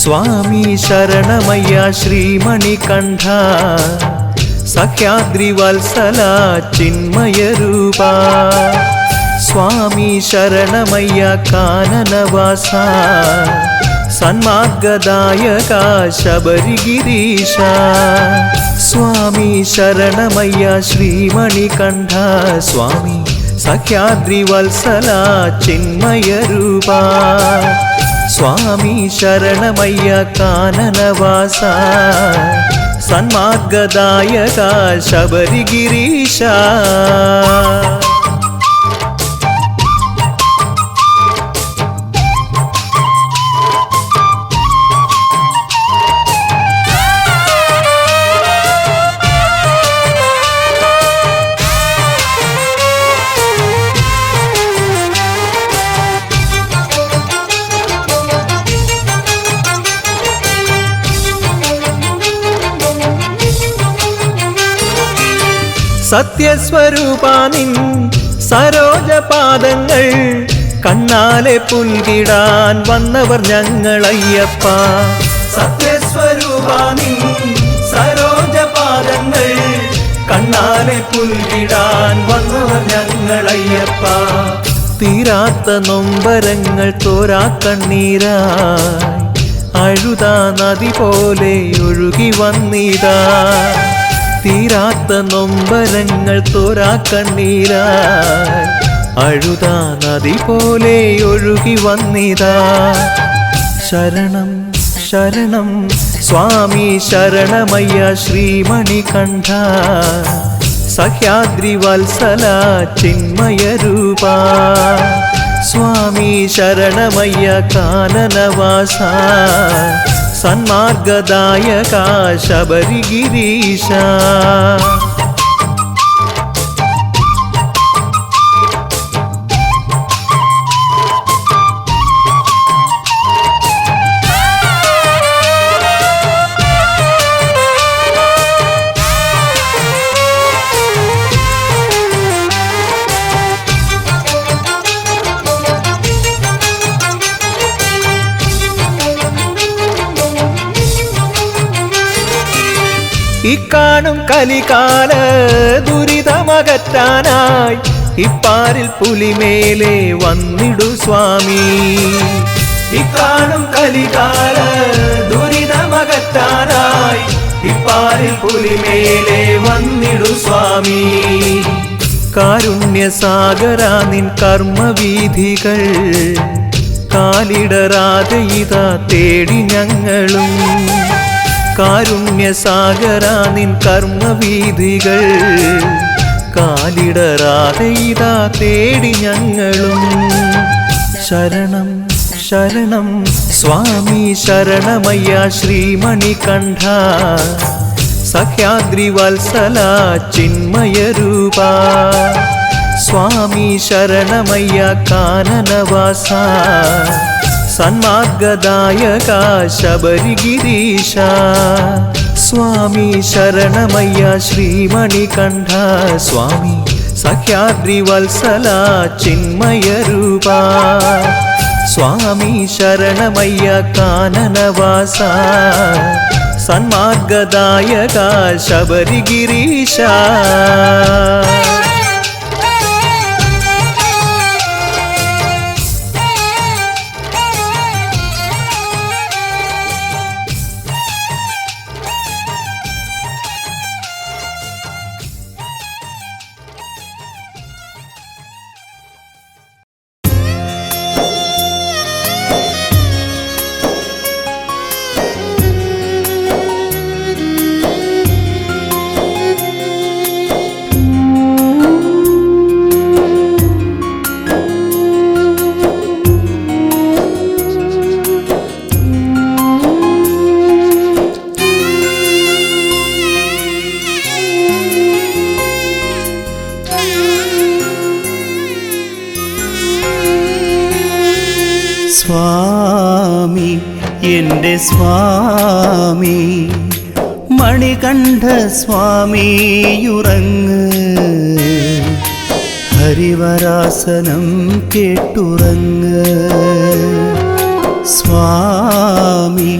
സ്വാമി ശരണമയ്യ ശ്രീമണികണ്ഠ സഖ്യാദ്രിവത്സല ചിന്മയരൂപ സ്വാമി ശരണമയ്യ കാനനവാസ സന്മാർഗദായക ശബരിഗിരീശ സ്വാമി ശരണമയ്യ ശ്രീമണികണ്ഠ സ്വാമി സഖ്യാദ്രിവത്സല ചിന്മയരൂപ സ്വാമി ശരണമയ്യ കാനനവാസ സന്മാർഗദായക ശബരിഗിരീശ സത്യസ്വരൂപാനിൻ സരോജപാദങ്ങൾ കണ്ണാലെ പുൽകിടാൻ വന്നവർ ഞങ്ങളയ്യപ്പ സത്യസ്വരൂപാനിൻ സരോജപാദങ്ങൾ കണ്ണാലെ പുൽകിടാൻ വന്നവർ ഞങ്ങളയ്യപ്പ തീരാത്ത നൊമ്പരങ്ങൾ തോരാ കണ്ണീരായി അഴുതാ നദി പോലെ ഒഴുകി വന്നിതാ തീരാത്ത നൊമ്പരങ്ങൾ തോരാ കണ്ണീരായി അഴുതാ നദി പോലെ ഒഴുകി വന്നിതാ ശരണം ശരണം സ്വാമി ശരണമയ്യ ശ്രീമണികണ്ഠ സഖ്യാദ്രിവത്സല ചിന്മയരൂപ സ്വാമി ശരണമയ്യ കാനനവാസ സന്മാർഗദായക ശബരിഗിരീശ ഇക്കാണും കലികാല ദുരിതമകറ്റാനായി ഇപ്പാരിൽ പുലിമേലെ വന്നിടു സ്വാമി ഇക്കാണും കലികാല ദുരിതമകറ്റാനായി ഇപ്പാരിൽ പുലിമേലെ വന്നിടു സ്വാമി കാരുണ്യസാഗര നിൻ കർമ്മവീഥികൾ കാലിടറാതെ ഇതാ തേടി ഞങ്ങളും കാരുണ്യസാഗര നിൻ കർമ്മവീഥികൾ കാലിടറാതെ ഇതാ തേടി ഞങ്ങളും ശരണം ശരണം സ്വാമി ശരണമയ്യ ശ്രീമണികണ്ഠ സഖ്യാദ്രിവത്സല ചിന്മയരൂപ സ്വാമി ശരണമയ്യ കാനനവാസ സന്മാർഗദായക ശബരിഗിരീശ സ്വാമി ശരണമയ്യ ശ്രീമണികണ്ഠ സ്വാമി സഖ്യാദ്രിവത്സല ചിന്മയരൂപ സ്വാമി ശരണമയ്യ കാനനവാസ സന്മാർഗദായക ശബരിഗിരീശ സ്വാമി എൻ്റെ സ്വാമി മണികണ്ഠ സ്വാമിയുറങ്ങ് ഹരിവരാസനം കേട്ടുറങ്ങ് സ്വാമി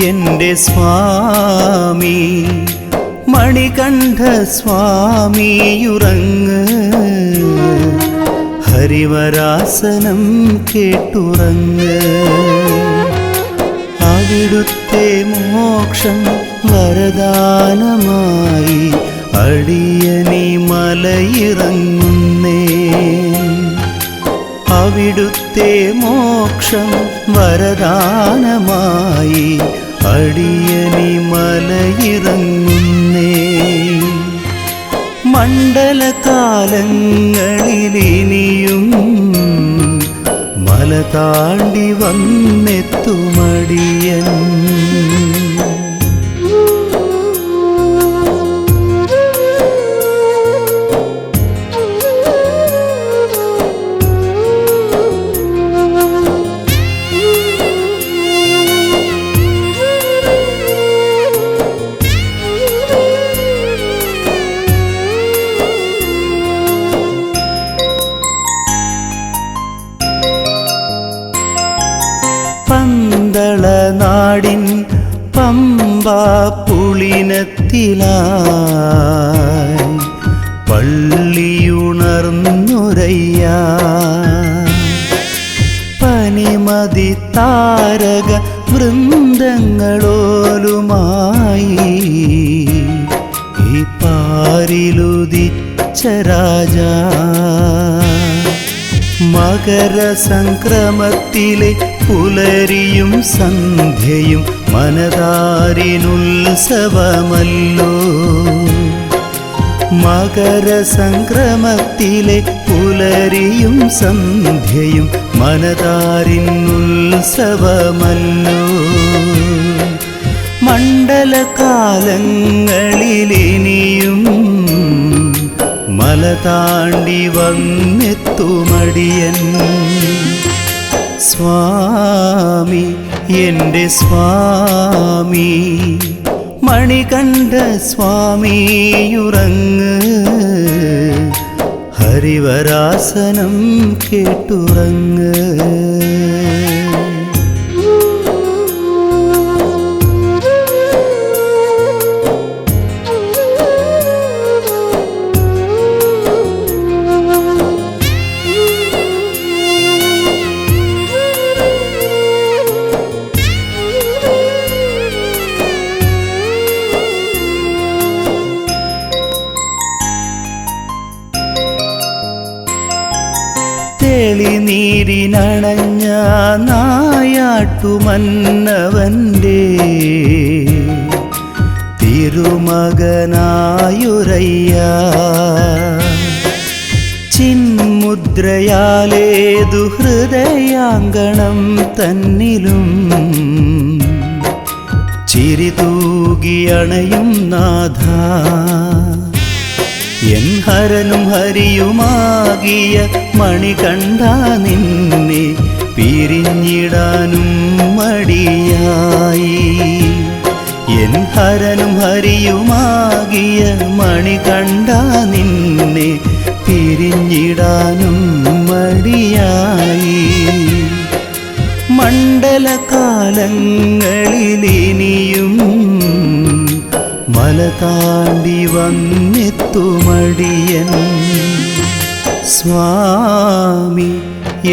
എൻ്റെ സ്വാമി മണികണ്ഠ സ്വാമിയുറങ്ങ് ഹരിവരാസനം കേട്ടുറങ്ങ് അവിടുത്തെ മോക്ഷം വരദാനമായി അടിയനി മലയിറങ്ങുന്നേ അവിടുത്തെ മോക്ഷം വരദാനമായി അടിയനി മലയിറങ്ങുന്നേ മണ്ഡലകാലങ്ങളിലിനിയും മല താണ്ടി വന്നെത്തുമടിയൻ പന്തളനാടിൻ പമ്പാ പുളിനത്തിലായി പള്ളിയുണർന്നുരയ്യ പനിമതി താരക വൃന്ദങ്ങളോലുമായി ഈ പാരിലുദിച്ച രാജാ മകരസംക്രമത്തിലെ പുലരിയും സന്ധ്യയും മനതാരിനുത്സവമല്ലോ മകരസംക്രമത്തിലെ പുലരിയും സന്ധ്യയും മനതാരിനുത്സവമല്ലോ മണ്ഡലകാലങ്ങളിലിനിയും മല താണ്ടി വന്നെത്തുമടിയൻ സ്വാമി എൻ്റെ സ്വാമി മണികണ്ഠ സ്വാമിയുറങ്ങ് ഹരിവരാസനം കേട്ടുറങ്ങ് തെളിനീരിനണഞ്ഞ നായാട്ടുമന്നവൻ്റെ തിരുമകനായുരയ്യ ചിന്മുദ്രയാലേതു ഹൃദയാങ്കണം തന്നിലും ചിരിതൂകിയണയും നാഥ എൻ ഹരനും ഹരിയുമാകിയ മണികണ്ഠ നിന്നെ പിരിഞ്ഞിടാനും മടിയായി എൻ ഹരനും ഹരിയുമാകിയ മണികണ്ഠ നിന്നെ പിരിഞ്ഞിടാനും മടിയായി മണ്ഡലകാലങ്ങളിലിനിയും മല താണ്ടി വന്നെത്തുമടിയൻ സ്വാമി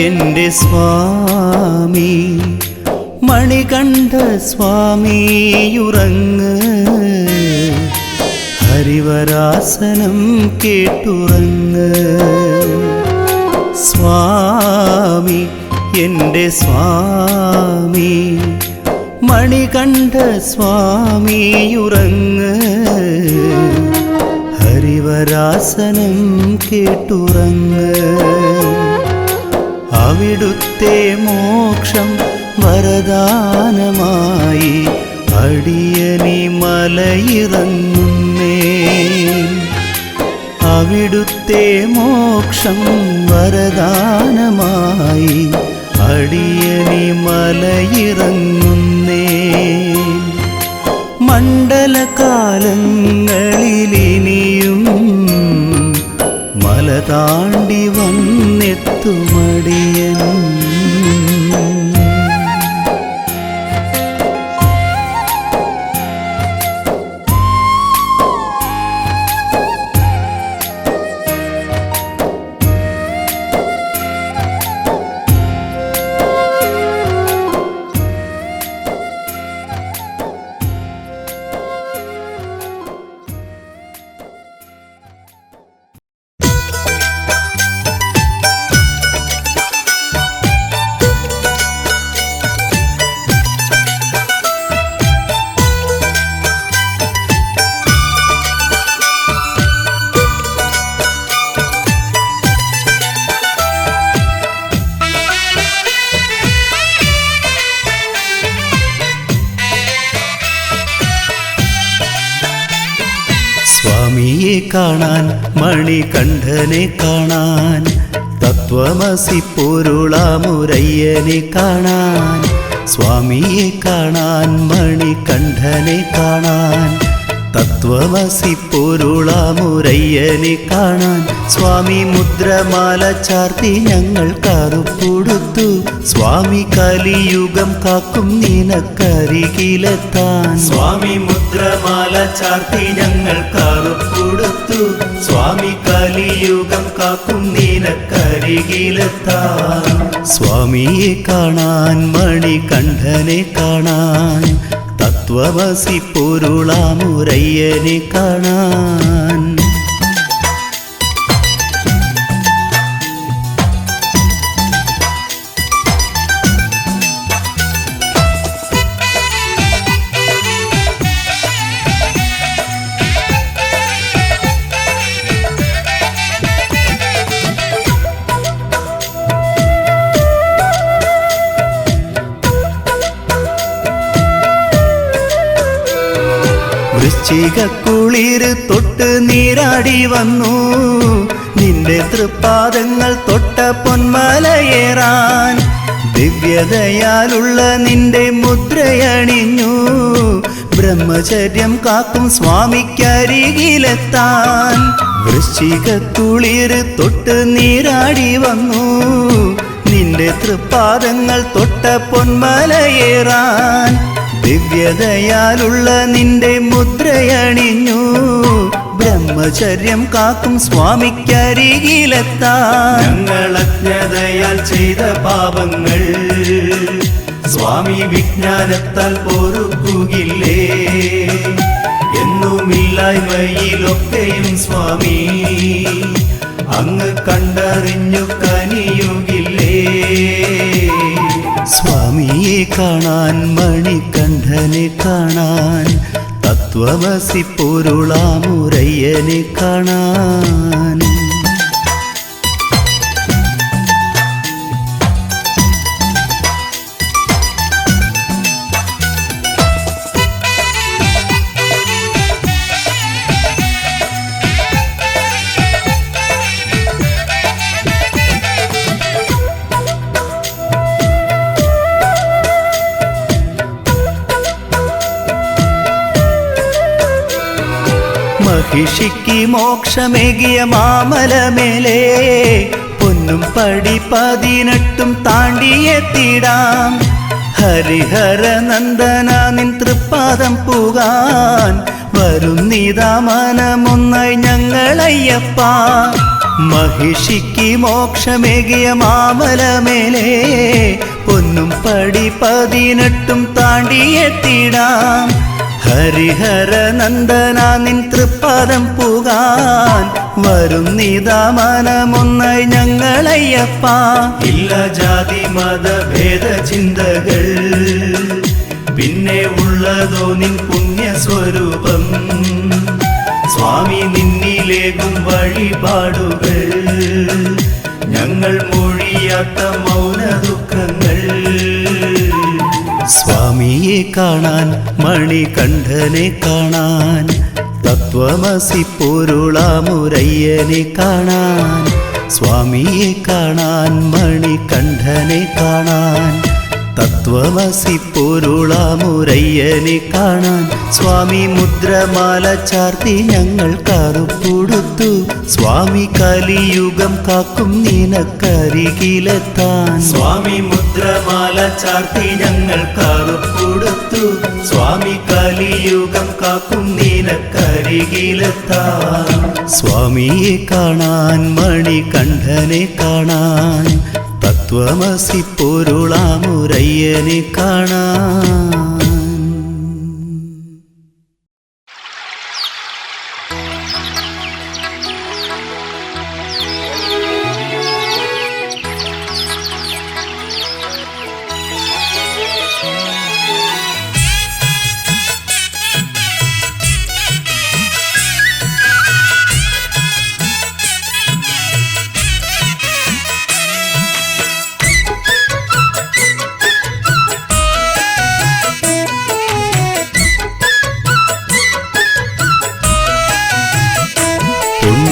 എൻ്റെ സ്വാമി മണികണ്ഠ സ്വാമിയുറങ്ങ് ഹരിവരാസനം കേട്ടുറങ്ങ് സ്വാമി എൻ്റെ സ്വാമി മണികണ്ഠ സ്വാമിയുറങ്ങ് ഹരിവരാസനം കേട്ടുറങ്ങ് അവിടുത്തെ മോക്ഷം വരദാനമായി അടിയനി മലയിറങ്ങുന്നേ അവിടുത്തെ മോക്ഷം വരദാനമായി അടിയനി മലയിറങ്ങുന്നേ മണ്ഡലകാലങ്ങളിലിനിയും മല താണ്ടി വന്നെത്തുമടിയൻ സ്വാമിയെ കാണാൻ മണികണ്ഠനെ കാണാൻ തത്വമസി പൊരുളാമുരയ്യനെ കാണാൻ സ്വാമിയെ കാണാൻ മണികണ്ഠനെ കാണാൻ തത്വമസി പൊരുളാമുരയ്യനെ കാണാൻ സ്വാമി മുദ്രമാല ചാർത്തി ഞങ്ങൾ കറുപ്പുടുത്തു സ്വാമി കലിയുഗം കാക്കും നിനക്കരികിലെത്താൻ സ്വാമി മുദ്രമാല ചാർത്തി ഞങ്ങൾ കറുപ്പുടുത്തു സ്വാമി കലിയുഗം കാക്കും നിനക്കരികിലെത്താൻ സ്വാമിയെ കാണാൻ മണികണ്ഠനെ കാണാൻ തത്വമസി പൊരുളാമുരയ്യനെ കാണാൻ വൃശ്ചികക്കുളിര് തൊട്ട് നീരാടി വന്നു നിന്റെ തൃപ്പാദങ്ങൾ തൊട്ട പൊന്മലയേറാൻ ദിവ്യതയാലുള്ള നിന്റെ മുദ്രയണിഞ്ഞു ബ്രഹ്മചര്യം കാക്കും സ്വാമിക്കരികിലെത്താൻ വൃശ്ചികക്കുളിര് തൊട്ട് നീരാടി വന്നു നിന്റെ തൃപ്പാദങ്ങൾ തൊട്ട പൊന്മലയേറാൻ ദിവ്യതയാലുള്ള നിന്റെ മുദ്രയണിഞ്ഞു ബ്രഹ്മചര്യം കാക്കും സ്വാമിക്കരികിലെത്താൻ ഞങ്ങൾ അജ്ഞതയാൽ ചെയ്ത പാപങ്ങൾ സ്വാമി വിജ്ഞാനത്താൽ പൊറുക്കുകില്ലേ എന്നുമില്ലായ്മയിലൊക്കെയും സ്വാമി അങ്ങ് കണ്ടറിഞ്ഞു കനിയുകില്ലേ സ്വാമിയെ കാണാൻ മണികണ്ഠനെ കാണാൻ തത്വമസി പൊരുളാമുരയ്യനെ കാണാൻ മഹിഷിക്ക് മോക്ഷമേകിയ മാമലമേലേ പൊന്നും പടി 18 താണ്ടിയെത്തിടാം ഹരിഹര നന്ദന നിൻ തൃപ്പാദം പുകാൻ വരുന്നിതാ മനമൊന്നായി ഞങ്ങളയ്യപ്പ മഹിഷിക്ക് മോക്ഷമേകിയ മാമലമേലേ പൊന്നും പടി 18 താണ്ടിയെത്തിടാം ഹരിഹര നന്ദന നിൻ തൃപ്പാദം പുകാൻ വരുന്നിതാ മനമൊന്നായി ഞങ്ങളയ്യപ്പ ഇല്ല ജാതി മതഭേദ ചിന്തകൾ പിന്നെ ഉള്ളതോ നിൻ പുണ്യസ്വരൂപം സ്വാമി നിന്നിലേകും വഴിപാടുകൾ ഞങ്ങൾ മൊഴിയാത്ത മൗന ദുഃഖങ്ങൾ സ്വാമിയെ കാണാൻ മണികണ്ഠനെ കാണാൻ തത്വമസി പൊരുളാമുരയ്യനെ കാണാൻ സ്വാമിയെ കാണാൻ മണികണ്ഠനെ കാണാൻ തത്വമസി പൊരുളാമുരയ്യനെ കാണാൻ സ്വാമി മുദ്രമാല ചാർത്തി ഞങ്ങൾ കറുപ്പുടുത്തു സ്വാമി കലിയുഗം കാക്കും നിനക്കരികിലെത്താൻ സ്വാമി മുദ്രമാല ചാർത്തി ഞങ്ങൾ കറുപ്പുടുത്തു സ്വാമി കലിയുഗം കാക്കും നിനക്കരികിലെത്താൻ സ്വാമിയെ കാണാൻ മണികണ്ഠനെ കാണാൻ തത്വമസി പൊരുളാമുരയ്യനെ കാണാൻ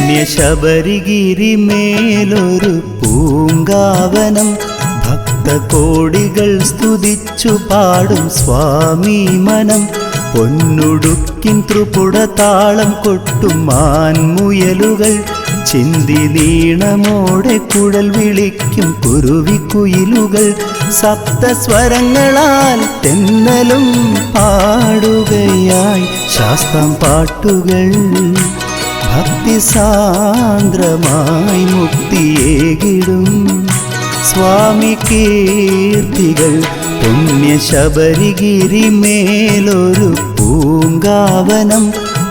പുണ്യ ശബരിഗിരിമേലൊരു പൂങ്കാവനം ഭക്തകോടികൾ സ്തുതിച്ചു പാടും സ്വാമി മനം പൊന്നുടുക്കിൻ ത്രിപുട താളം കൊട്ടും മാൻമുയലുകൾ ചിന്തി നീണമോടെ കുഴൽ വിളിക്കും കുരുവിക്കുയിലുകൾ സപ്തസ്വരങ്ങളാൽ തെന്നലും പാടുകയായി ശാസ്താം പാട്ടുകൾ ഭക്തിസാന്ദ്രമായി മുക്തിയേകിടും സ്വാമി കീർത്തികൾ പുണ്യ ശബരിഗിരിമേലൊരു പൂങ്കാവനം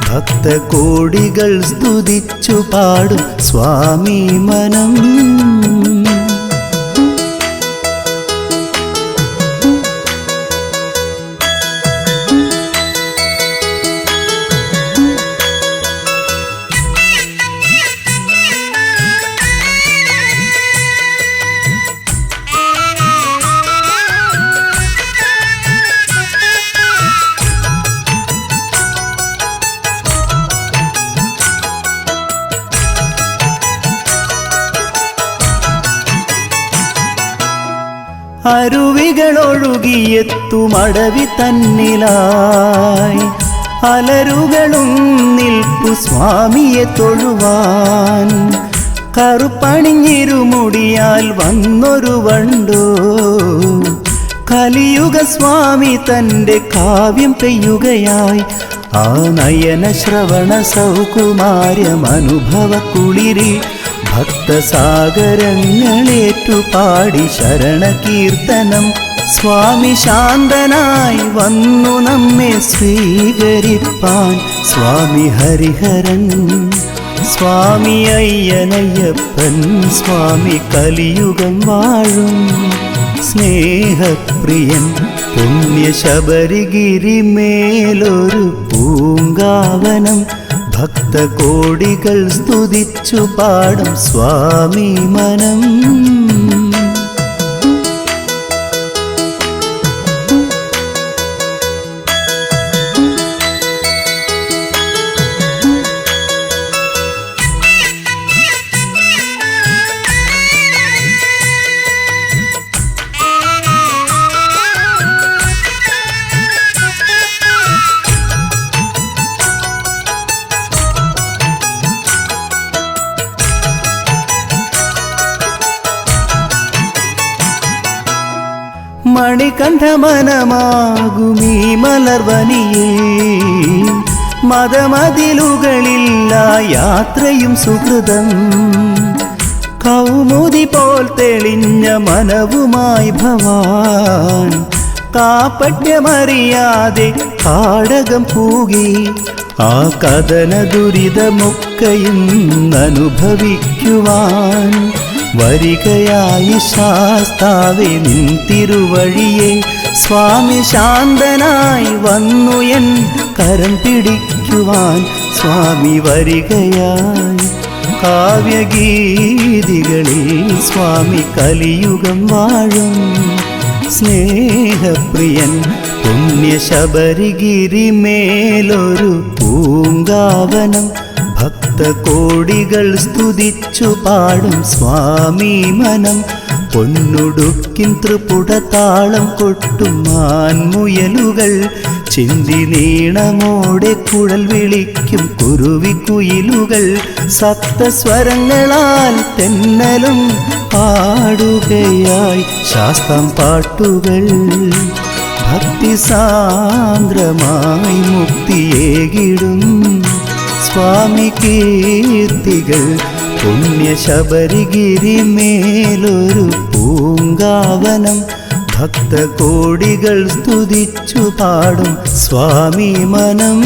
ഭക്തകോടികൾ സ്തുതിച്ചു പാടും സ്വാമി മനം അരുവികളൊഴുകിയെത്തുമടവി തന്നിലായി അലരുകളും നിൽപ്പു സ്വാമിയെ തൊഴുവാൻ കറുപ്പണിഞ്ഞിരുമുടിയാൽ വന്നൊരു വണ്ടോ കലിയുഗ സ്വാമി തൻ്റെ കാവ്യം പെയ്യുകയായി ആ നയന ശ്രവണ സൗകുമാര്യമനുഭവ കുളിരിൽ ഭക്തസാഗരങ്ങളേറ്റുപാടി ശരണകീർത്തനം സ്വാമി ശാന്തനായി വന്നു നമ്മെ സ്വീകരിപ്പാൻ സ്വാമി ഹരിഹരൻ സ്വാമി അയ്യനയ്യപ്പൻ സ്വാമി കലിയുഗം വാഴും സ്നേഹപ്രിയൻ പുണ്യ ശബരിഗിരിമേലൊരു പൂങ്കാവനം ഭക്തകോടികൾ സ്തുതിച്ചു പാടും സ്വാമി മനം മണികണ്ഠമനമാകുമീ മലർവനിയിൽ മതമതിലുകളില്ല യാത്രയും സുഹൃതം കൗമുദി പോൽ തെളിഞ്ഞ മനവുമായി ഭവാൻ കാപട്യമറിയാതെ കാടകം പൂകി ആ കഥന ദുരിതമൊക്കെയും അനുഭവിക്കുവാൻ വരികയായി ശാസ്താവേ നിൻ തിരുവഴിയെ സ്വാമി ശാന്തനായി വന്നു എൻ കരം പിടിക്കുവാൻ സ്വാമി വരികയായി കാവ്യഗീതികളിൽ സ്വാമി കലിയുഗം വാഴും സ്നേഹപ്രിയൻ പുണ്യ ശബരിഗിരിമേലൊരു പൂങ്കാവനം ഭക്തകോടികൾ സ്തുതിച്ചു പാടും സ്വാമി മനം പൊന്നുടുക്കിൻ ത്രിപുട താളം കൊട്ടും മാൻമുയലുകൾ ചിന്തി നീണമോടെ കുഴൽ വിളിക്കും കുരുവിക്കുയിലുകൾ സപ്തസ്വരങ്ങളാൽ തെന്നലും പാടുകയായി ശാസ്താം പാട്ടുകൾ ഭക്തിസാന്ദ്രമായി മുക്തിയേകിടും സ്വാമി കീർത്തികൾ പുണ്യ ശബരിഗിരിമേലൊരു പൂങ്കാവനം ഭക്തകോടികൾ സ്തുതിച്ചു പാടും സ്വാമി മനം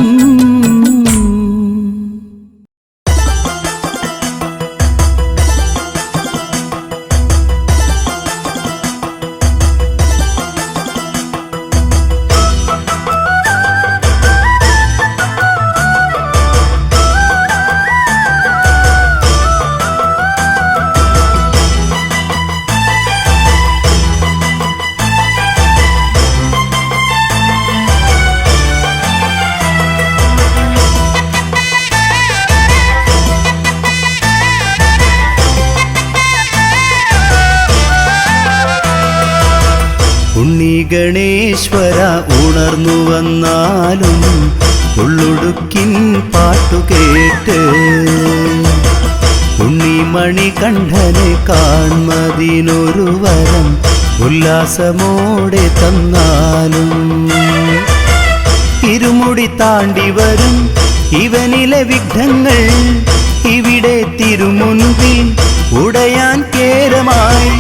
ഗണേശ്വര ഉണർന്നു വന്നാലും ഉള്ളുടുക്കിൻ പാട്ടുകേട്ട് ഉണ്ണിമണികണ്ഠനെ കാൺമതിനൊരു വരം ഉല്ലാസമോടെ തന്നാലും ഇരുമുടി താണ്ടി വരും ഇവനിലെ വിഘ്നങ്ങൾ ഇവിടെ തിരുമുൻപിൽ ഉടയാൻ കേരമായി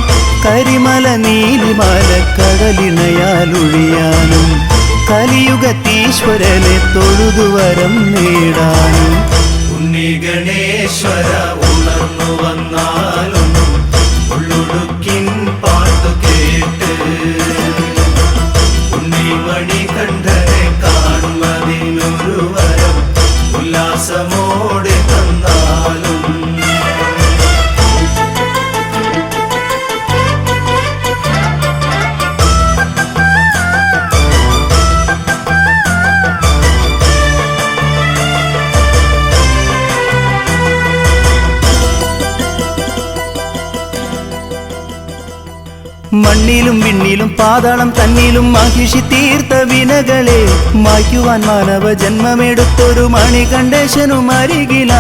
കരിമല നീലിമല കടലിണയാലൊഴിയാനും കലിയുഗത്തീശ്വരനെ തൊഴുതുവരം നേടാനും ഉണ്ണി ഗണേശ്വര ഉണർന്നു വന്നാലും ഉള്ളുടുക്കിൻ പാട്ടു കേട്ട് ഉണ്ണിമണികണ്ഠനെ കാണുന്നതിനൊരു വരം ഉല്ലാസമോടെ തന്നാലും മണ്ണിലും വിണ്ണിലും പാതാളം തന്നിലും മഹിഷി തീർത്ത വിനകളെ മായ്ക്കുവാൻ മാനവ ജന്മമെടുത്തൊരു മണികണ്ഠേശനും അരികിലായി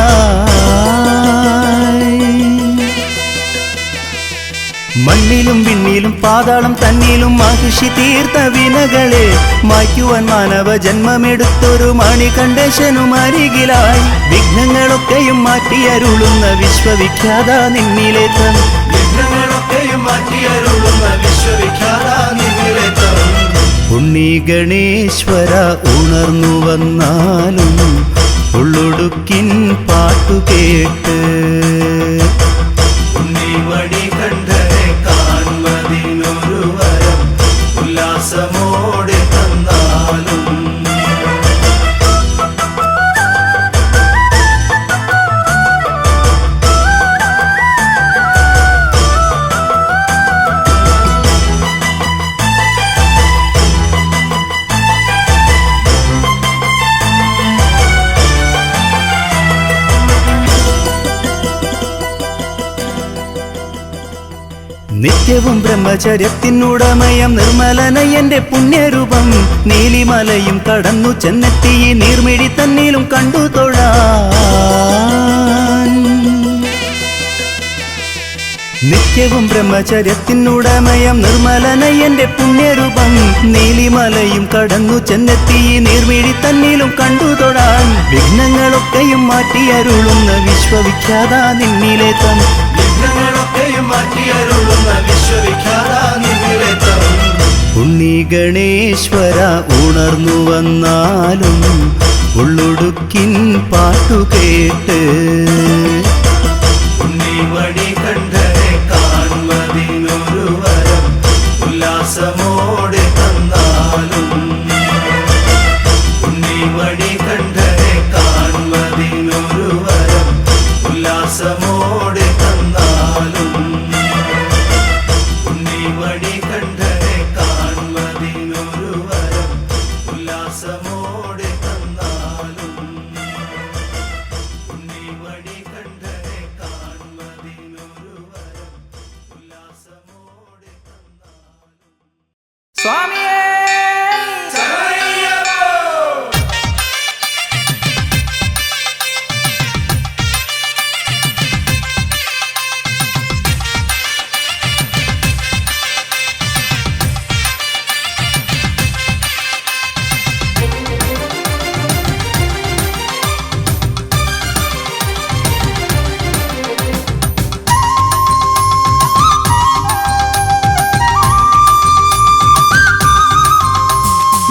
മണ്ണിലും വിണ്ണിലും പാതാളം തന്നിലും മഹിഷി തീർത്ത വിനകളെ മായ്ക്കുവാൻ മാനവ ജന്മമെടുത്തൊരു മണികണ്ഠേശനും അരികിലായി വിഘ്നങ്ങളൊക്കെയും മാറ്റിയരുളുന്ന വിശ്വവിഖ്യാത നിന്നിലേറ്റം ഉണ്ണി ഗണേശ്വര ഉണർന്നു വന്നാലും ഉള്ളുടുക്കിൻ പാട്ടുകേട്ട് ഉണ്ണിമണികണ്ഠനെ കാണുന്നതിനൊരു വരം ഉല്ലാസമോടെ തന്നാലും നിത്യവും ബ്രഹ്മചര്യത്തിനുടമയം നിർമ്മലനയന്റെ പുണ്യരൂപം നീലിമലയും കടന്നു ചെന്നെത്തി നീർമിഴി തന്നിലും കണ്ടു തൊഴാൻ നിത്യവും ബ്രഹ്മചര്യത്തിനുടമയം നിർമ്മലനയന്റെ പുണ്യരൂപം നീലിമലയും കടന്നു ചെന്നെത്തി നീർമിഴി തന്നിലും കണ്ടു തൊഴാൻ വിഘ്നങ്ങളൊക്കെയും മാറ്റിയരുളുന്ന വിശ്വവിഖ്യാത നിന്നിലേറ്റം ഉണ്ണി ഗണേശ്വര ഉണർന്നു വന്നാലും ഉള്ളുടുക്കിൻ പാട്ടുകേട്ട് ഉണ്ണിമണികണ്ഠനെ കാണുന്നതിനൊരു വരം ഉല്ലാസമോടെ തന്നാലും ഉണ്ണിമണികണ്ഠനെ കാണുന്നതിനൊരു വരം ഉല്ലാസമോടെ തന്നാലും ഉണ്ണിമണികണ്ഠനെ കാണുന്നതിനൊരു വരം ഉല്ലാസമോടെ തന്നാലും ഉണ്ണിമണികണ്ഠനെ കാണുന്നതിനൊരു വരം ഉല്ലാസമോടെ തന്നാലും സ്വാമിയേ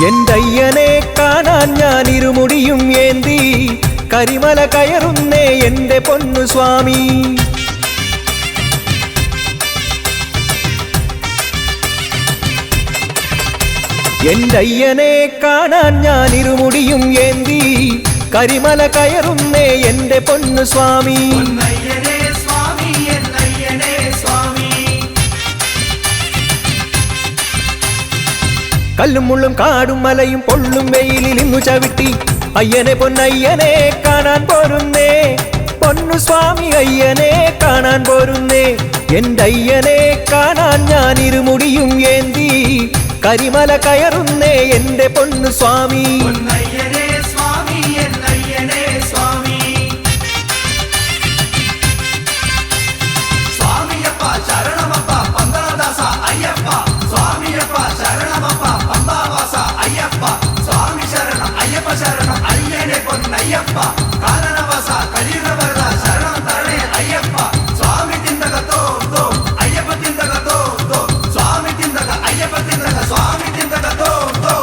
എന്റയ്യനെ കാണാൻ ഞാൻ ഇരുമുടിയും ഏന്തി കരിമല കയറുന്നേ എന്റെ പൊന്നു സ്വാമി എന്റയ്യനെ കാണാൻ ഞാൻ ഇരുമുടിയും ഏന്തി കരിമല കയറുന്നേ എന്റെ പൊന്നു സ്വാമി കല്ലും മുള്ളും കാടും മലയും പൊള്ളും വെയിലിൽ ഇന്നു ചവിട്ടി അയ്യനെ പൊന്നയ്യനെ കാണാൻ പോരുന്നേ പൊന്നു സ്വാമി അയ്യനെ കാണാൻ പോരുന്നേ എന്റെ അയ്യനെ കാണാൻ ഞാൻ ഇരുമുടിയും ഏന്തി കരിമല കയറുന്നേ എന്റെ പൊന്നു സ്വാമി. പൊന്നയ്യനേ സ്വാമി എന്നയ്യനേ സ്വാമി. സ്വാമിയപ്പ ശരണമപ്പ പന്തളദാസ അയ്യപ്പ. സ്വാമിയപ്പ ശരണമപ്പ പമ്പാവാസ അയ്യപ്പ. സ്വാമി ശരണം അയ്യപ്പ ശരണം അയ്യനെ പൊന്നയ്യപ്പ. കാനനവാസ കലിയുഗവരദ ശരണം തരണേ അയ്യപ്പ. സ്വാമി തിന്തക തോ തോ അയ്യപ്പ തിന്തക തോ തോ. സ്വാമി തിന്തക അയ്യപ്പ തിന്തക സ്വാമി തിന്തക തോ തോ.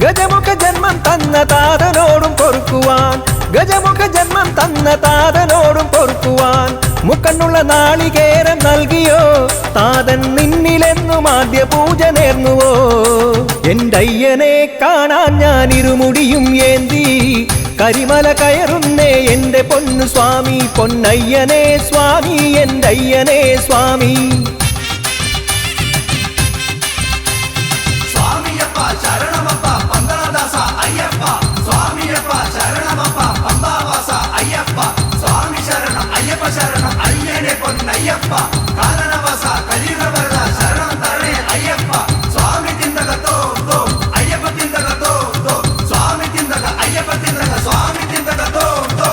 ഗജമുഖ ജന്മം തന്ന താതനോടും പൊറുക്കുവാൻ, ഗജമുഖ ജന്മം തന്ന താതനോടും പൊറുക്കുവാൻ മുക്കണ്ണുള്ള നാളികേരം നൽകിയോ താതൻ നിന്നിലെന്നും ആദ്യ പൂജ നേർന്നുവോ. എന്തയ്യനെ കാണാൻ ഞാൻ ഇരുമുടിയും ഏന്തി കരിമല കയറുന്നേ എന്റെ പൊന്നു സ്വാമി. പൊന്നയ്യനേ സ്വാമി എന്തയ്യനേ സ്വാമി. സ്വാമിയപ്പ ശരണമപ്പ പന്തളദാസ അയ്യപ്പ. സ്വാമിയപ്പ ശരണമപ്പ പമ്പാവാസ അയ്യപ്പ. സ്വാമി ശരണം അയ്യപ്പ ശരണം അയ്യനെ പൊന്നയ്യപ്പ. കാനനവാസ കലിയുഗവരദ ശരണം തരണേ അയ്യപ്പ. സ്വാമി തിന്തക തോ തോ അയ്യപ്പ തിന്തക തോ തോ. സ്വാമി തിന്തക അയ്യപ്പ തിന്തക സ്വാമി തിന്തക തോ തോ.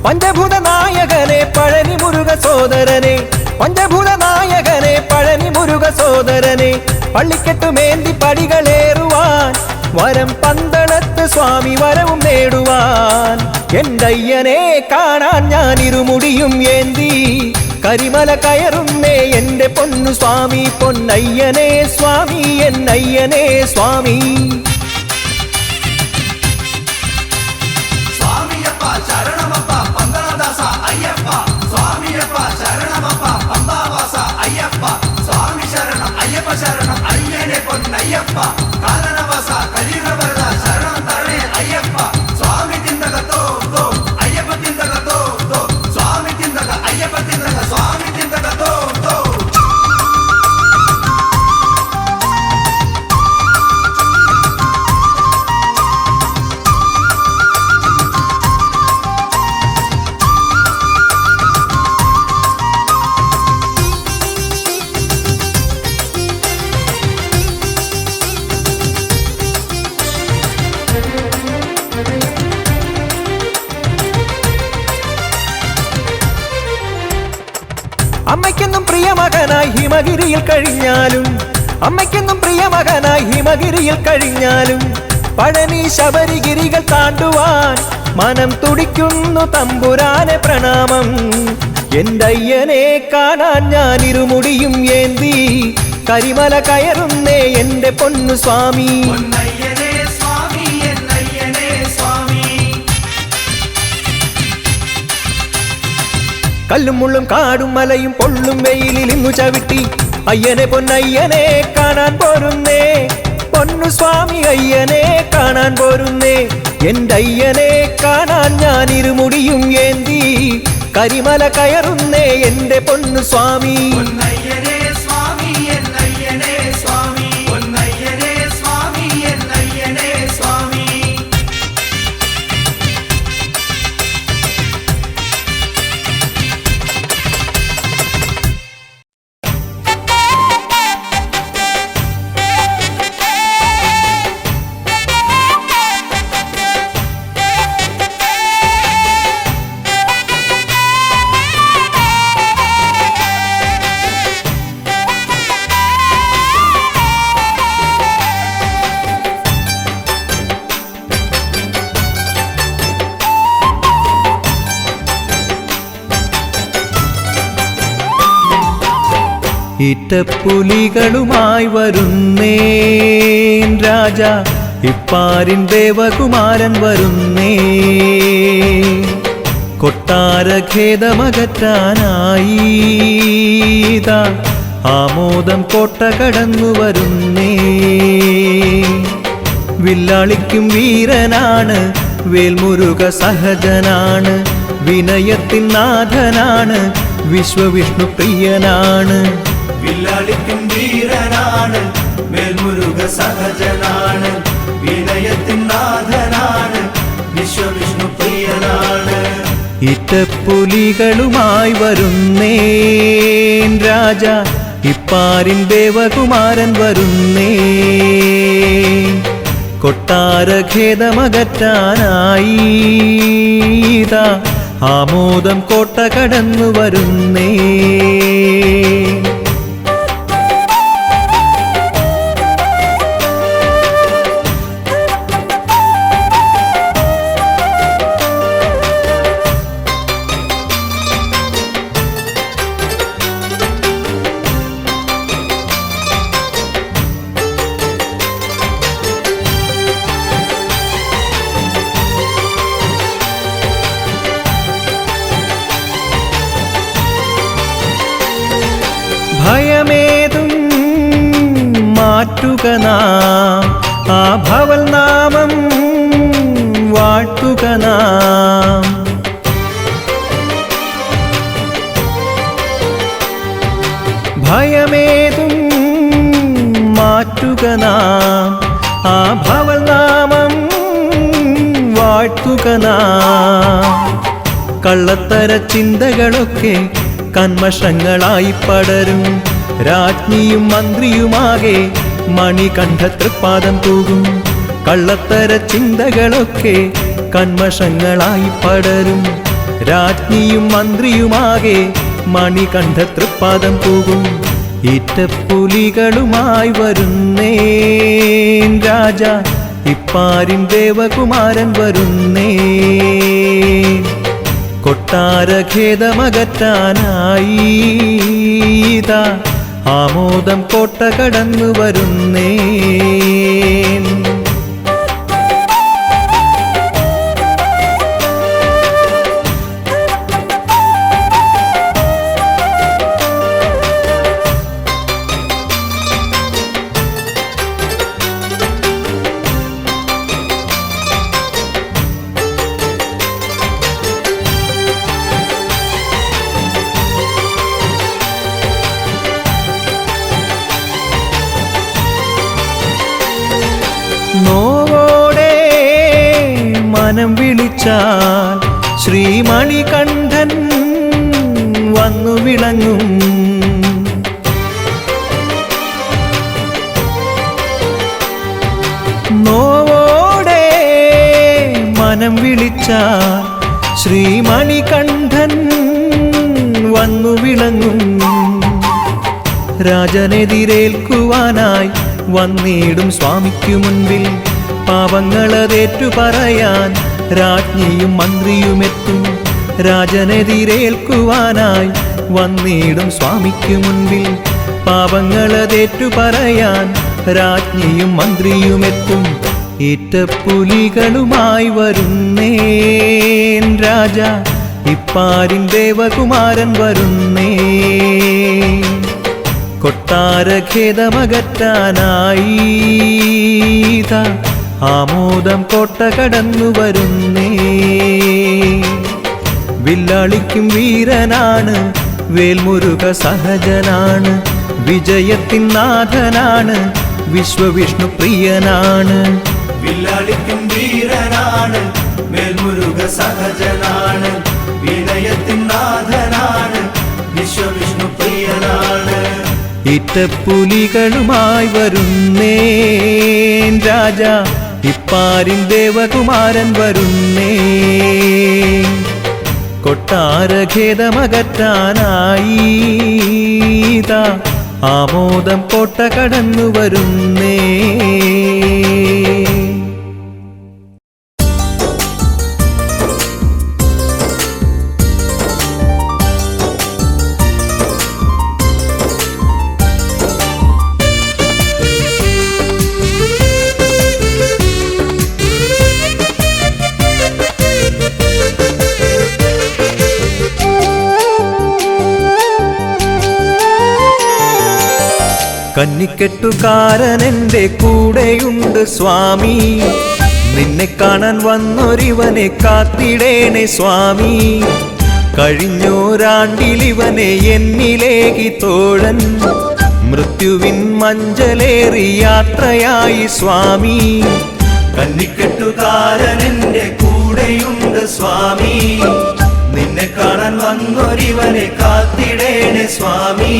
പഞ്ചഭൂത നായകനെ പഴനി മുരുക സോദരനെ, പഞ്ചഭൂത നായകനെ പഴനി മുരുക സോദരനെ. പള്ളിക്കെട്ടുമേന്തി പടികളേറുവാൻ വരം പന്തളത്ത് സ്വാമി വരവും നേടുവാൻ. എന്തയ്യനെ കാണാൻ ഞാൻ ഇരുമുടിയും ഏന്തി കരിമല കയറുന്നേ എന്റെ പൊന്നു സ്വാമി. പൊന്നയ്യനേ സ്വാമി എന്നയ്യനേ സ്വാമി. സ്വാമിയപ്പ ശരണമപ്പ പന്തളദാസ അയ്യപ്പ. സ്വാമിയപ്പ ശരണമപ്പ പമ്പാവാസ അയ്യപ്പ. സ്വാമി ശരണം അയ്യപ്പ ശരണം അയ്യനെ പൊന്നയ്യപ്പ. കാനനവാസ കലിയുഗവരദ ശരണം തരണേ അയ്യപ്പ. സ്വാമി തിന്തക തോ തോ അയ്യപ്പ തിന്തക തോ തോ. സ്വാമി തിന്തക അയ്യപ്പ തിന്തക സ്വാമി തിന്തക തോ തോ. അമ്മയ്ക്കെന്നും പ്രിയമകനായി ഹിമഗിരിയിൽ കഴിഞ്ഞാലും, അമ്മയ്ക്കെന്നും പ്രിയമകനായി ഹിമഗിരിയിൽ കഴിഞ്ഞാലും പഴനി ശബരിഗിരികൾ താണ്ടുവാൻ മനം തുടിക്കുന്നു തമ്പുരാനെ പ്രണാമം. എന്തയ്യനെ കാണാൻ ഞാൻ ഇരുമുടിയും ഏന്തി കരിമല കയറുന്നേ എന്റെ പൊന്നു സ്വാമി. പൊന്നയ്യനേ സ്വാമി എന്നയ്യനേ സ്വാമി. കല്ലും മുള്ളും കാടും മലയും പൊള്ളും വെയിലിൽ ഇന്നു ചവിട്ടി അയ്യനെ പൊന്നയ്യനെ കാണാൻ പോരുന്നേ. പൊന്നു സ്വാമി അയ്യനെ കാണാൻ പോരുന്നേ. എന്തയ്യനെ കാണാൻ ഞാൻ ഇരുമുടിയും ഏന്തി കരിമല കയറുന്നേ എന്റെ പൊന്നു സ്വാമി. പൊന്നയ്യനേ സ്വാമി എന്നയ്യനേ സ്വാമി. പൊന്നയ്യനേ സ്വാമി എന്നയ്യനേ സ്വാമി. ഈറ്റപ്പുലികളുമായി വരുന്നേൻ രാജ, ഇപ്പാരിൻ ദേവകുമാരൻ വരുന്നേ. കൊട്ടാരഖേദമകറ്റാനായി ഇതാ ആമോദം കോട്ട കടന്നു വരുന്നേ. വില്ലാളിക്കും വീരനാണ്, വേൽമുരുക സഹജനാണ്, വിനയത്തിൻ നാഥനാണ്, വിശ്വവിഷ്ണു പ്രിയനാണ്. വില്ലാളിക്കും വീരനാണ്, വേൽമുരുക സഹജനാണ്, വിനയത്തിൻ നാഥനാണ്, വിശ്വവിഷ്ണു പ്രിയനാണ്. ഈറ്റപ്പുലികളുമായി വരുന്നേൻ രാജ, ഇപ്പാരിൻ ദേവകുമാരൻ വരുന്നേ. കൊട്ടാരഖേദമകറ്റാനായി ഇതാ ആമോദം കോട്ട കടന്നു വരുന്നേ. ഭയമേതും മാറ്റുക നാം, ആ ഭവൽ നാമം വാഴ്ത്തുക നാം. ഭയമേതും മാറ്റുക നാം, ആ ഭവൽ നാമം വാഴ്ത്തുക നാം. കള്ളത്തര ചിന്തകളൊക്കെ കന്മഷങ്ങളായി പടരും, രാജ്ഞിയും മന്ത്രിയുമാകെ മണികണ്ഠ തൃപ്പാദം തൂകും. കള്ളത്തര ചിന്തകളൊക്കെ കന്മഷങ്ങളായി പടരും, രാജ്ഞിയും മന്ത്രിയുമാകെ മണികണ്ഠ തൃപ്പാദം തൂകും. ഈറ്റപ്പുലികളുമായി വരുന്നേൻ രാജ, ഇപ്പാരിൻ ദേവകുമാരൻ വരുന്നേ. കൊട്ടാരഖേദമകറ്റാനായി ഇതാ ആമോദം കോട്ട കടന്നു വരുന്നേ. നോവോടെ മനം വിളിച്ചാൽ ശ്രീമണികണ്ഠൻ വന്നു വിളങ്ങും. നോവോടെ മനം വിളിച്ചാൽ ശ്രീമണികണ്ഠൻ വന്നു വിളങ്ങും. രാജനെതിരേൽക്കുവാനായി വന്നിടും സ്വാമിക്കു മുൻപിൽ, പാപങ്ങളതേറ്റു പറയാൻ രാജ്ഞിയും മന്ത്രിയുമെത്തും. രാജനെതിരേൽക്കുവാനായി വന്നിടും സ്വാമിക്കു മുൻപിൽ, പാപങ്ങളതേറ്റു പറയാൻ രാജ്ഞിയും മന്ത്രിയുമെത്തും. ഈറ്റപ്പുലികളുമായി വരുന്നേൻ രാജ, ഇപ്പാരിൻ ദേവകുമാരൻ വരുന്നേ. കൊട്ടാരഖേദമകറ്റാനായി ഇതാ ആമോദം കോട്ട കടന്നു വരുന്നേ. വില്ലാളിക്കും വീരനാണ്, വേൽമുരുക സഹജനാണ്, വിജയത്തിൻ നാഥനാണ്, വിശ്വവിഷ്ണു പ്രിയനാണ്. വില്ലാളിക്കും വീരനാണ്, വേൽമുരുക സഹജനാണ്, വിനയത്തിൻ നാഥനാണ്, വിശ്വവിഷ്ണു പ്രിയനാണ്. ഈറ്റപ്പുലികളുമായി വരുന്നേൻ രാജ, ഇപ്പാരിൻ ദേവകുമാരൻ വരുന്നേ. കൊട്ടാരഖേദമകറ്റാനായി ഇതാ ആമോദം കോട്ട കടന്നു വരുന്നേ. കന്നിക്കെട്ടുകാരൻ എൻ്റെ കൂടെയുണ്ട് സ്വാമി, നിന്നെ കാണാൻ വന്നൊരിവനെ കാത്തിടേണേ സ്വാമി. കഴിഞ്ഞോരാണ്ടിലിവനെ എന്നിലേക്ക് തോഴൻ, മൃത്യുവിൻ മഞ്ചലേറി യാത്രയായി സ്വാമി. കന്നിക്കെട്ടുകാരൻ എൻ്റെ കൂടെയുണ്ട് സ്വാമി, നിന്നെ കാണാൻ വന്നൊരിവനെ കാത്തിടേണേ സ്വാമി.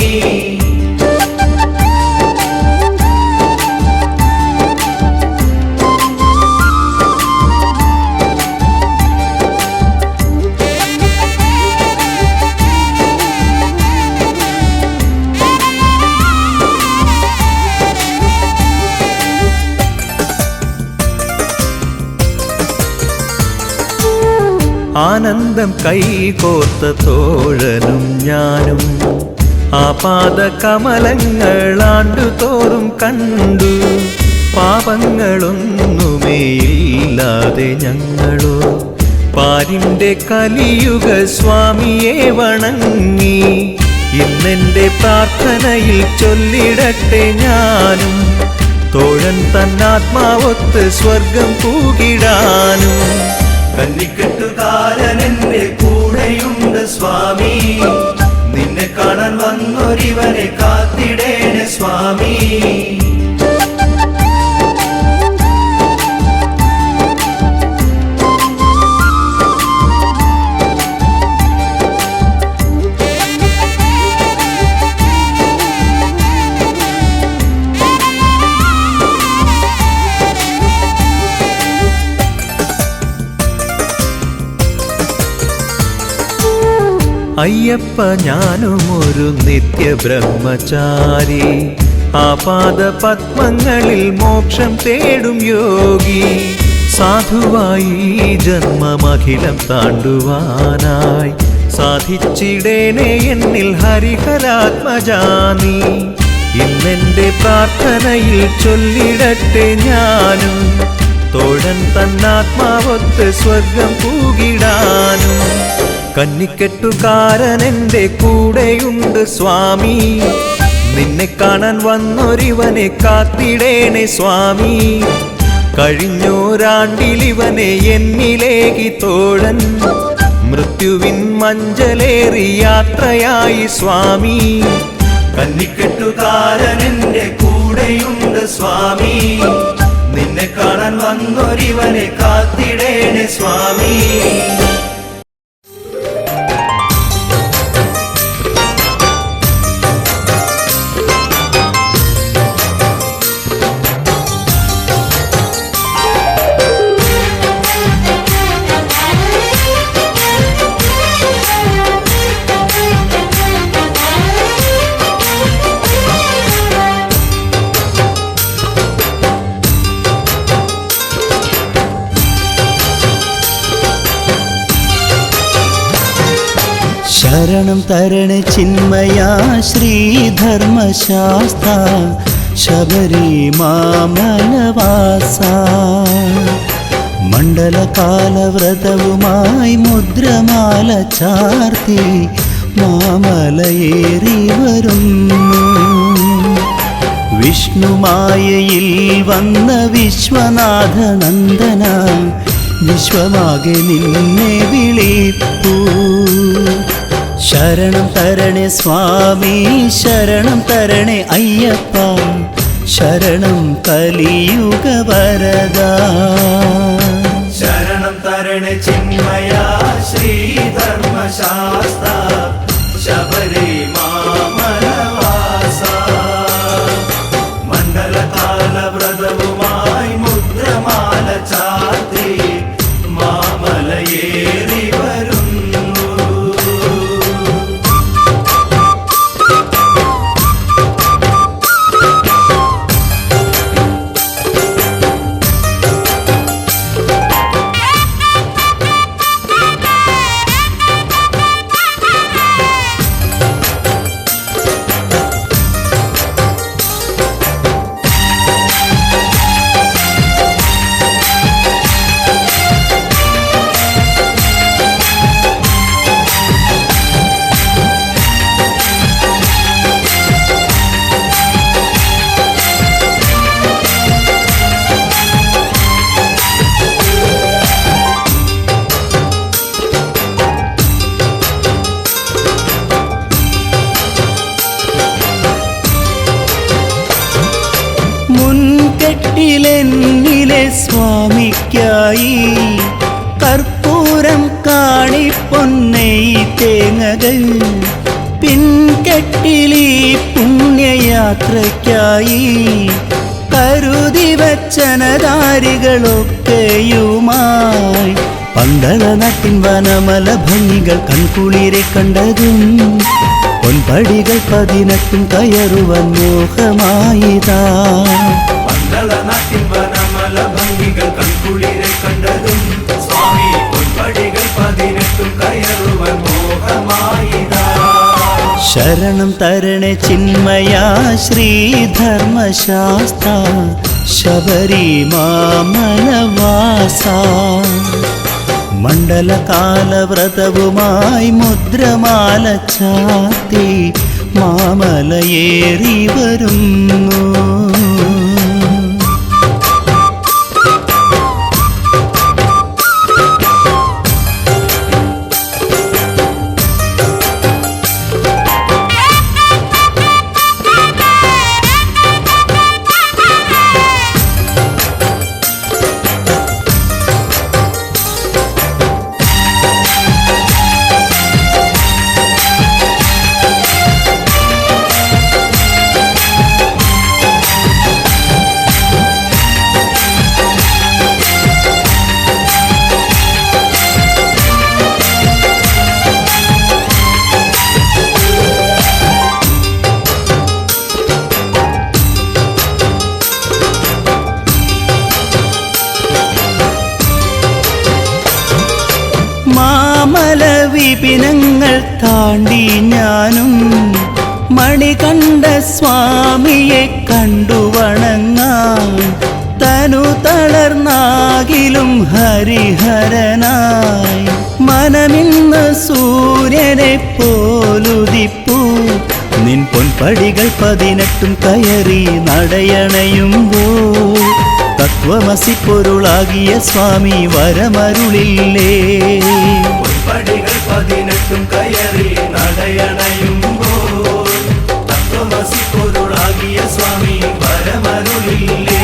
ആനന്ദം കൈകോർത്ത തോഴനും ഞാനും ആ പാദകമലങ്ങൾ ആണ്ടുതോറും കണ്ടു. പാപങ്ങളൊന്നുമേയില്ലാതെ ഞങ്ങളോ പാരിന്റെ കലിയുഗ സ്വാമിയെ വണങ്ങി. ഇന്നെന്റെ പ്രാർത്ഥനയിൽ ചൊല്ലിടട്ടെ ഞാനും, തോഴൻ തന്നാത്മാവൊത്ത് സ്വർഗം പൂകിടാനും. കന്നിക്കെട്ടുകാരൻ എൻ്റെ കൂടെയുണ്ട് സ്വാമി, നിന്നെ കാണാൻ വന്നൊരിവനെ കാത്തിടേണേ സ്വാമി. അയ്യപ്പ ഞാനും ഒരു നിത്യബ്രഹ്മചാരി, ആ പാദപത്മങ്ങളിൽ മോക്ഷം തേടും യോഗി. സാധുവായി ജന്മമഖിലം താണ്ടുവാനായി സാധിച്ചിടേണേ എന്നിൽ ഹരിഹരാത്മജാനി. ഇന്നെന്റെ പ്രാർത്ഥനയിൽ ചൊല്ലിടട്ടെ ഞാനും, തോഴൻ തന്നാത്മാവൊത്ത് സ്വർഗം പൂകിടാനും. കന്നിക്കെട്ടുകാരൻ എൻ്റെ കൂടെയുണ്ട് സ്വാമി, നിന്നെ കാണാൻ വന്നൊരിവനെ കാത്തിടേണേ സ്വാമി. കഴിഞ്ഞോരാണ്ടിലിവനെ എന്നിലേക്ക് തോഴൻ, മൃത്യുവിൻ മഞ്ചലേറി യാത്രയായി സ്വാമി. കന്നിക്കെട്ടുകാരൻ എൻ്റെ കൂടെയുണ്ട് സ്വാമി, നിന്നെ കാണാൻ വന്നൊരിവനെ കാത്തിടേണേ സ്വാമി. ശരണം തരണേ ചിന്മയാ ശ്രീധർമ്മശാസ്ത്ര ശബരിമാമലവാസ. മണ്ഡലകാലവ്രതവുമായി മുദ്രമാല ചാർത്തി മാമലയേറി വരുന്നു. വിഷ്ണുമായയിൽ വന്ന വിശ്വനാഥനന്ദന, വിശ്വമാകെ നിന്നെ വിളിപ്പൂ. ശരണം തരണേ സ്വാമി, ശരണം തരണേ അയ്യപ്പ, ശരണം കലിയുഗ വരദാ. ശരണം തരണേ ചിന്മയാ ശ്രീധർമ്മശാസ്ത്ര ശബരിമാമലവാസ. മണ്ഡലകാലവ്രതവുമായി മുദ്രമാല ചാർത്തി മാമലയേറി വരുന്നു. എന്നിലെ സ്വാമിക്കായി കർപ്പൂരം കാണിപ്പൊന്നെയ് തേങ്ങകൾ പിൻകെട്ടിലീ പുണ്യയാത്രയ്ക്കായി കരുതി വച്ചനധാരികളൊക്കെയുമായി പന്തളനാട്ടിൻ വനമല ഭംഗികൾ കൺകുളിരെ കണ്ടതും പൊൻപടികൾ 18 കയറുവാൻ മോഹമായിതാ. പന്തളനാട്ടിൻ വനമല ഭംഗികൾ കൺകുളിരെ കണ്ടതും സ്വാമി പൊൻപടികൾ 18 കയറുവാൻ മോഹമായിതാ. ശരണം തരണേ ചിന്മയാ ശ്രീധർമ്മശാസ്ത്ര ശബരിമാമലവാസ. മണ്ഡലകാലവ്രതവുമായി മുദ്രമാല ചാത്തി മാമലയേറി വരുന്നു. മാമല വിപിനങ്ങൾ താണ്ടി ഞാനും മണികണ്ഠ സ്വാമിയെ കണ്ടു വണങ്ങാൻ തനു തളർന്നാകിലും ഹരിഹരനായി മനമിന്ന് സൂര്യനെ പോലുദിപ്പൂ. നിൻ പൊൻപടികൾ 18 കയറി നടയണയുമ്പോൾ തത്വമസി പൊരുളാകിയ സ്വാമി വരമരുളില്ലേ. പൊൻപടികൾ 18 കയറി നടയണയുമ്പോൾ തത്വമസി പൊരുളാകിയ സ്വാമി വരമരുളില്ലേ.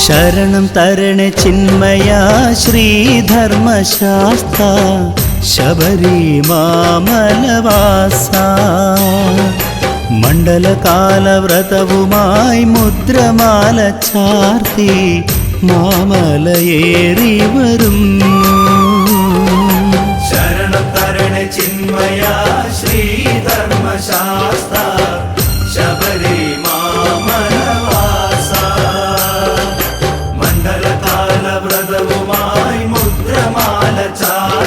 ശരണം തരണേ ചിന്മയാ ശ്രീധർമ്മശാസ്ത്ര ശബരിമാമലവാസ. മണ്ഡലകാലവ്രതവുമായി മുദ്രമാല ചാർത്തി മാമലയേറി വരുന്നു. ശരണം തരണേ ചിന്മയാ ശ്രീധർമ്മശാസ്ത്ര ശബരിമാമലവാസ. മണ്ഡലകാലവ്രതവുമായി മുദ്രമാല ചാർത്തി